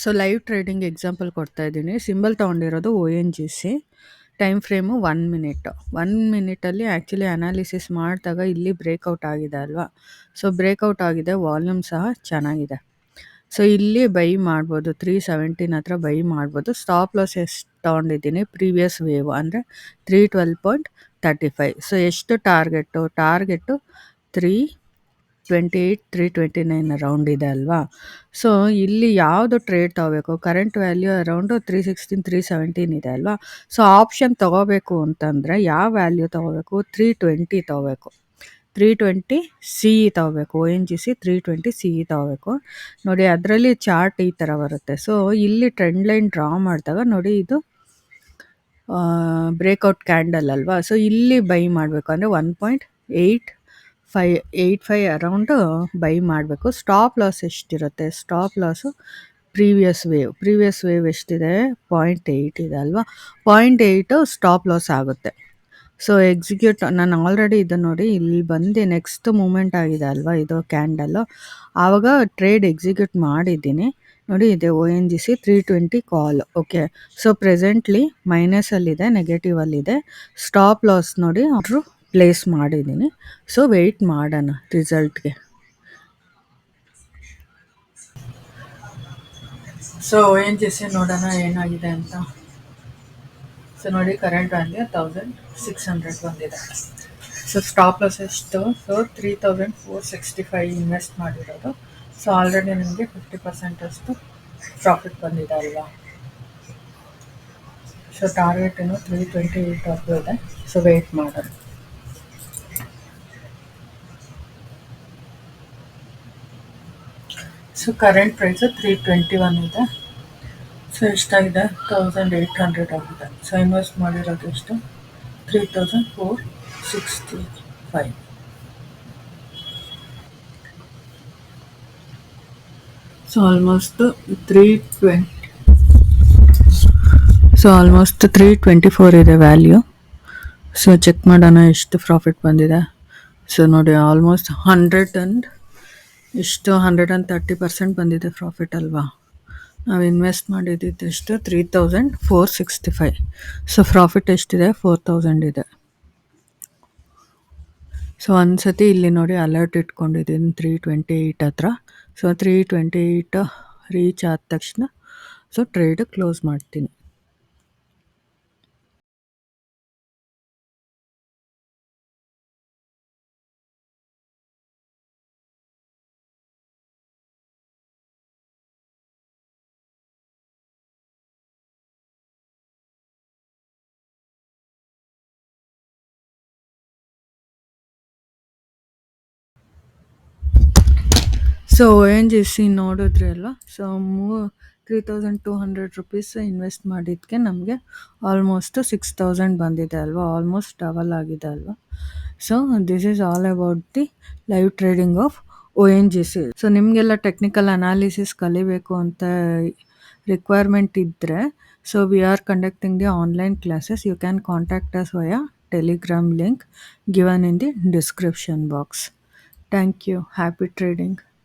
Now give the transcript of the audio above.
So live trading example ಕೊಡ್ತಾ ಇದ್ದೀನಿ. Symbol ತೊಗೊಂಡಿರೋದು ONGC. Time frame 1 minute. 1 ಮಿನಿಟಲ್ಲಿ ಆ್ಯಕ್ಚುಲಿ ಅನಾಲಿಸಿಸ್ ಮಾಡಿದಾಗ ಇಲ್ಲಿ ಬ್ರೇಕ್ಔಟ್ ಆಗಿದೆ ಅಲ್ವಾ. ಸೊ ಬ್ರೇಕ್ಔಟ್ ಆಗಿದೆ, ವಾಲ್ಯೂಮ್ ಸಹ ಚೆನ್ನಾಗಿದೆ. ಸೊ ಇಲ್ಲಿ ಬೈ ಮಾಡ್ಬೋದು, 317 ಹತ್ರ ಬೈ ಮಾಡ್ಬೋದು. ಸ್ಟಾಪ್ ಲಾಸ್ ಎಷ್ಟು ತೊಗೊಂಡಿದ್ದೀನಿ, ಪ್ರೀವಿಯಸ್ ವೇವ್ ಅಂದರೆ 312.35. ಸೊ ಎಷ್ಟು ಟಾರ್ಗೆಟು 328 329 ಅರೌಂಡ್ ಇದೆ ಅಲ್ವಾ. ಸೊ ಇಲ್ಲಿ ಯಾವುದು ಟ್ರೇಡ್ ತೊಗೋಬೇಕು, ಕರೆಂಟ್ ವ್ಯಾಲ್ಯೂ ಅರೌಂಡು 316 317 ಇದೆ ಅಲ್ವಾ. ಸೊ ಆಪ್ಷನ್ ತೊಗೋಬೇಕು ಅಂತಂದರೆ ಯಾವ ವ್ಯಾಲ್ಯೂ ತೊಗೋಬೇಕು, 320 ತೊಗೋಬೇಕು. 320 CE ತೊಗೋಬೇಕು. ONGC 320 CE ತೊಗೋಬೇಕು. ನೋಡಿ ಅದರಲ್ಲಿ ಚಾರ್ಟ್ ಈ ಥರ ಬರುತ್ತೆ. ಸೊ ಇಲ್ಲಿ ಟ್ರೆಂಡ್ ಲೈನ್ ಡ್ರಾ ಮಾಡಿದಾಗ ನೋಡಿ, ಇದು ಬ್ರೇಕ್ಔಟ್ ಕ್ಯಾಂಡಲ್ ಅಲ್ವಾ. ಸೊ ಇಲ್ಲಿ ಬೈ ಮಾಡಬೇಕು ಅಂದರೆ 1.85 ಅರೌಂಡು ಬೈ ಮಾಡಬೇಕು. ಸ್ಟಾಪ್ ಲಾಸ್ ಎಷ್ಟಿರುತ್ತೆ, ಸ್ಟಾಪ್ ಲಾಸು ಪ್ರೀವಿಯಸ್ ವೇವ್ ಎಷ್ಟಿದೆ, 0.8 ಇದೆ ಅಲ್ವಾ. 0.8 ಸ್ಟಾಪ್ ಲಾಸ್ ಆಗುತ್ತೆ. ಸೊ ನಾನು ಆಲ್ರೆಡಿ ಇದು ನೋಡಿ, ಇಲ್ಲಿ ಬಂದು ನೆಕ್ಸ್ಟ್ ಮೂಮೆಂಟ್ ಆಗಿದೆ ಅಲ್ವಾ ಇದು ಕ್ಯಾಂಡಲ್ಲು, ಆವಾಗ ಟ್ರೇಡ್ ಎಕ್ಸಿಕ್ಯೂಟ್ ಮಾಡಿದ್ದೀನಿ. ನೋಡಿ ಇದೆ ONGC 320 call. Okay, so presently ಮೈನಸಲ್ಲಿದೆ, ನೆಗೆಟಿವಲ್ಲಿದೆ. ಸ್ಟಾಪ್ ಲಾಸ್ ನೋಡಿ ಅವರು ಪ್ಲೇಸ್ ಮಾಡಿದ್ದೀನಿ. ಸೊ ವೆಯ್ಟ್ ಮಾಡೋಣ ರಿಸಲ್ಟ್ಗೆ. ಸೊ ONGC ನೋಡೋಣ ಏನಾಗಿದೆ ಅಂತ. ಸೊ ನೋಡಿ ಕರೆಂಟ್ ವ್ಯಾಲ್ಯೂ 1600 ಬಂದಿದೆ. ಸೊ ಸ್ಟಾಪ್ ಲಾಸ್ ಎಷ್ಟು, ಸೊ 3465 ಇನ್ವೆಸ್ಟ್ ಮಾಡಿರೋದು. ಸೊ ಆಲ್ರೆಡಿ ನಿಮಗೆ 50% ಅಷ್ಟು ಪ್ರಾಫಿಟ್ ಬಂದಿದೆ ಅಲ್ವಾ. ಸೊ ಟಾರ್ಗೆಟ್ ಏನು 328 ವರೆಗೂ ಇದೆ. ಸೊ ವೆಯ್ಟ್ ಮಾಡೋಣ. ಸೊ ಕರೆಂಟ್ ಪ್ರೈಸು 321 ಇದೆ. ಸೊ ಎಷ್ಟಾಗಿದೆ, 1800 ಆಗಿದೆ. ಸೊ ಇನ್ವೆಸ್ಟ್ ಮಾಡಿರೋದು ಎಷ್ಟು, 3465. ಸೊ ಆಲ್ಮೋಸ್ಟ್ 324 ಇದೆ ವ್ಯಾಲ್ಯೂ. ಸೊ ಚೆಕ್ ಮಾಡೋಣ ಎಷ್ಟು ಪ್ರಾಫಿಟ್ ಬಂದಿದೆ. ಸೊ ನೋಡಿ ಆಲ್ಮೋಸ್ಟ್ 130% ಬಂದಿದೆ ಪ್ರಾಫಿಟ್ ಅಲ್ವಾ. ನಾವು ಇನ್ವೆಸ್ಟ್ ಮಾಡಿದ್ದು ಎಷ್ಟು, 3465. ಸೊ ಪ್ರಾಫಿಟ್ ಎಷ್ಟಿದೆ, 4000 ಇದೆ. ಸೊ ಒಂದ್ಸತಿ ಇಲ್ಲಿ ನೋಡಿ ಅಲರ್ಟ್ ಇಟ್ಕೊಂಡಿದ್ದೀನಿ 328 ಹತ್ರ. ಸೊ 328 ರೀಚ್ ಆದ ತಕ್ಷಣ ಸೊ ಟ್ರೇಡ್ ಕ್ಲೋಸ್ ಮಾಡ್ತೀನಿ. ಸೊ ONGC ನೋಡಿದ್ರಿ ಅಲ್ವಾ. ಸೊ 3200 ರುಪೀಸ್ ಇನ್ವೆಸ್ಟ್ ಮಾಡಿದ್ದಕ್ಕೆ ನಮಗೆ ಆಲ್ಮೋಸ್ಟ್ 6000 ಬಂದಿದೆ ಅಲ್ವಾ. ಆಲ್ಮೋಸ್ಟ್ ಡಬಲ್ ಆಗಿದೆ ಅಲ್ವಾ. So this is all about the live trading of ONGC. So ನಿಮಗೆಲ್ಲ ಟೆಕ್ನಿಕಲ್ ಅನಾಲಿಸಿಸ್ ಕಲಿಬೇಕು ಅಂತ ರಿಕ್ವೈರ್ಮೆಂಟ್ ಇದ್ದರೆ, so we are conducting the online classes. You can contact us via Telegram link given in the description box. Thank you. Happy trading.